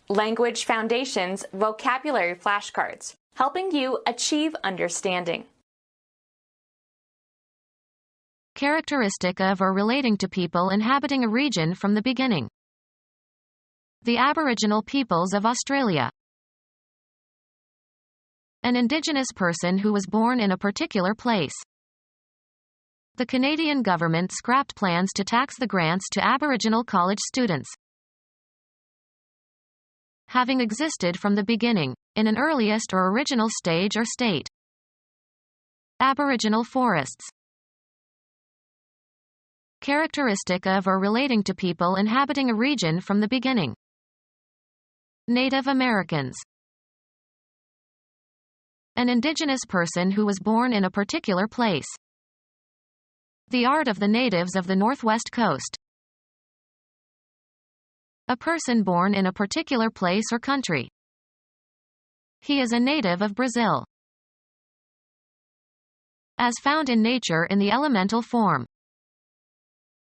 Language Foundations Vocabulary Flashcards, helping you achieve understanding. Characteristic of or relating to people inhabiting a region from the beginning. The Aboriginal peoples of Australia. An Indigenous person who was born in a particular place. The Canadian government scrapped plans to tax the grants to Aboriginal college students. Having existed from the beginning, in an earliest or original stage or state. Aboriginal forests. Characteristic of or relating to people inhabiting a region from the beginning. Native Americans. An Indigenous person who was born in a particular place. The art of the natives of the Northwest Coast. A person born in a particular place or country. He is a native of Brazil. As found in nature in the elemental form.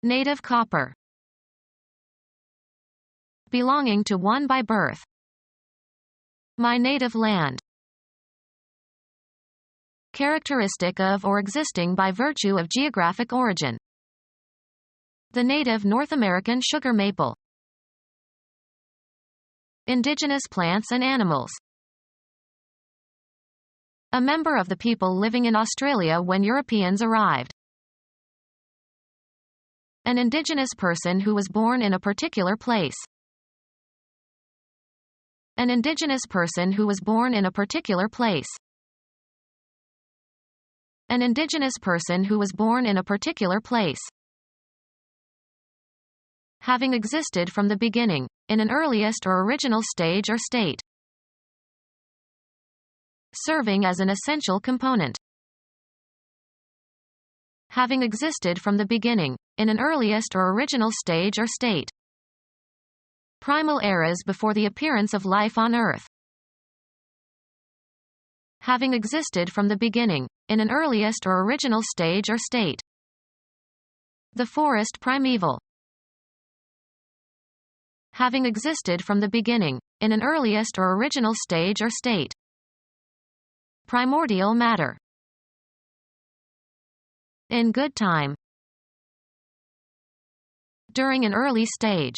Native copper. Belonging to one by birth. My native land. Characteristic of or existing by virtue of geographic origin. The native North American sugar maple. Indigenous plants and animals. A member of the people living in Australia when Europeans arrived. An Indigenous person who was born in a particular place. An Indigenous person who was born in a particular place. An Indigenous person who was born in a particular place. Having existed from the beginning, in an earliest or original stage or state. Serving as an essential component. Having existed from the beginning, in an earliest or original stage or state. Primal eras before the appearance of life on Earth. Having existed from the beginning, in an earliest or original stage or state. The forest primeval. Having existed from the beginning, in an earliest or original stage or state. Primordial matter. In good time. During an early stage.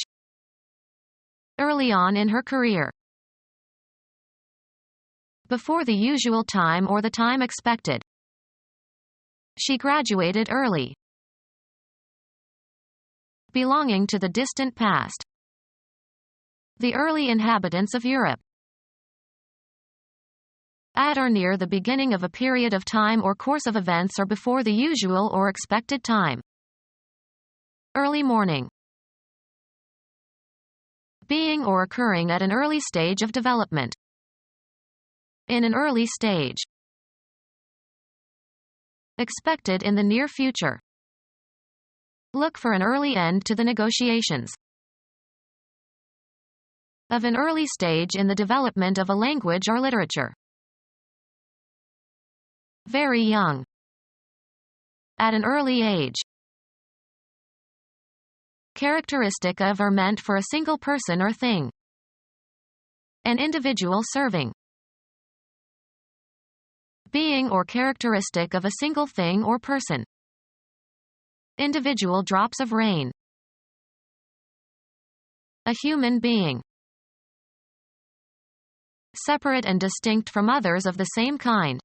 Early on in her career. Before the usual time or the time expected. She graduated early. Belonging to the distant past. The early inhabitants of Europe. At or near the beginning of a period of time or course of events or before the usual or expected time. Early morning. Being or occurring at an early stage of development. In an early stage. Expected in the near future. Look for an early end to the negotiations. Of an early stage in the development of a language or literature. Very young. At an early age. Characteristic of or meant for a single person or thing. An individual serving. Being or characteristic of a single thing or person. Individual drops of rain. A human being. Separate and distinct from others of the same kind.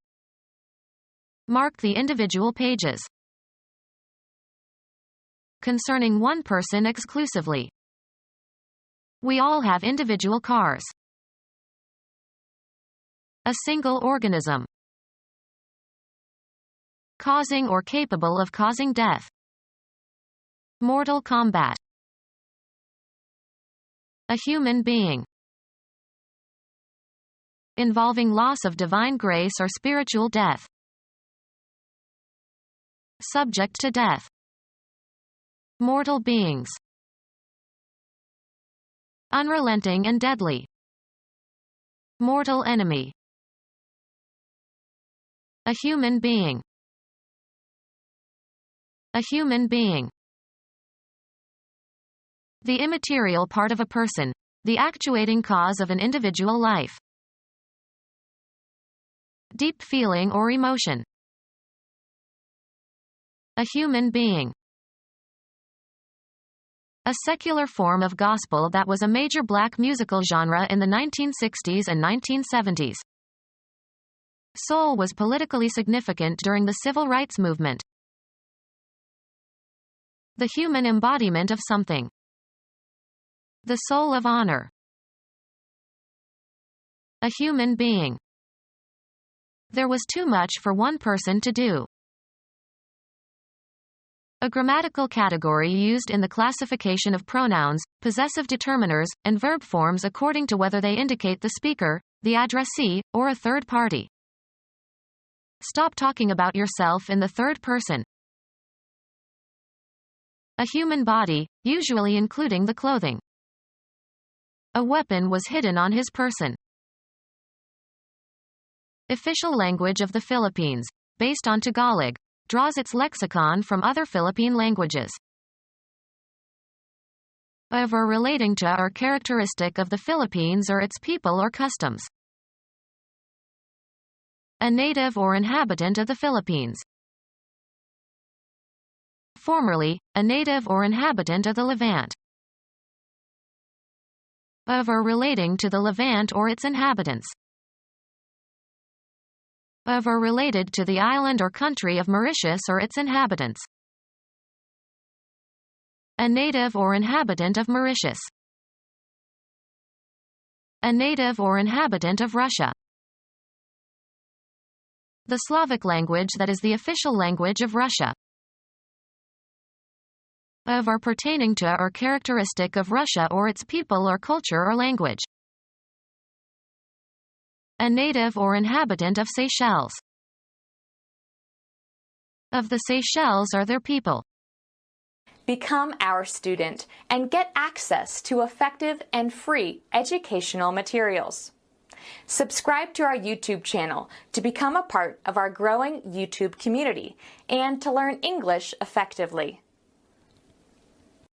Mark the individual pages. Concerning one person exclusively. We all have individual cars. A single organism. Causing or capable of causing death. Mortal combat. A human being. Involving loss of divine grace or spiritual death. Subject to death. Mortal beings. Unrelenting and deadly. Mortal enemy. A human being. A human being. The immaterial part of a person, the actuating cause of an individual life. Deep feeling or emotion. A human being. A secular form of gospel that was a major black musical genre in the 1960s and 1970s. Soul was politically significant during the civil rights movement. The human embodiment of something. The soul of honor. A human being. There was too much for one person to do. A grammatical category used in the classification of pronouns, possessive determiners, and verb forms according to whether they indicate the speaker, the addressee, or a third party. Stop talking about yourself in the third person. A human body, usually including the clothing. A weapon was hidden on his person. Official language of the Philippines, based on Tagalog, draws its lexicon from other Philippine languages. Of or relating to or characteristic of the Philippines or its people or customs. A native or inhabitant of the Philippines. Formerly, a native or inhabitant of the Levant. Of or relating to the Levant or its inhabitants. Of or related to the island or country of Mauritius or its inhabitants. A native or inhabitant of Mauritius. A native or inhabitant of Russia. The Slavic language that is the official language of Russia. Of or pertaining to or characteristic of Russia or its people or culture or language. A native or inhabitant of Seychelles. Of the Seychelles or their people. Become our student and get access to effective and free educational materials. Subscribe to our YouTube channel to become a part of our growing YouTube community and to learn English effectively.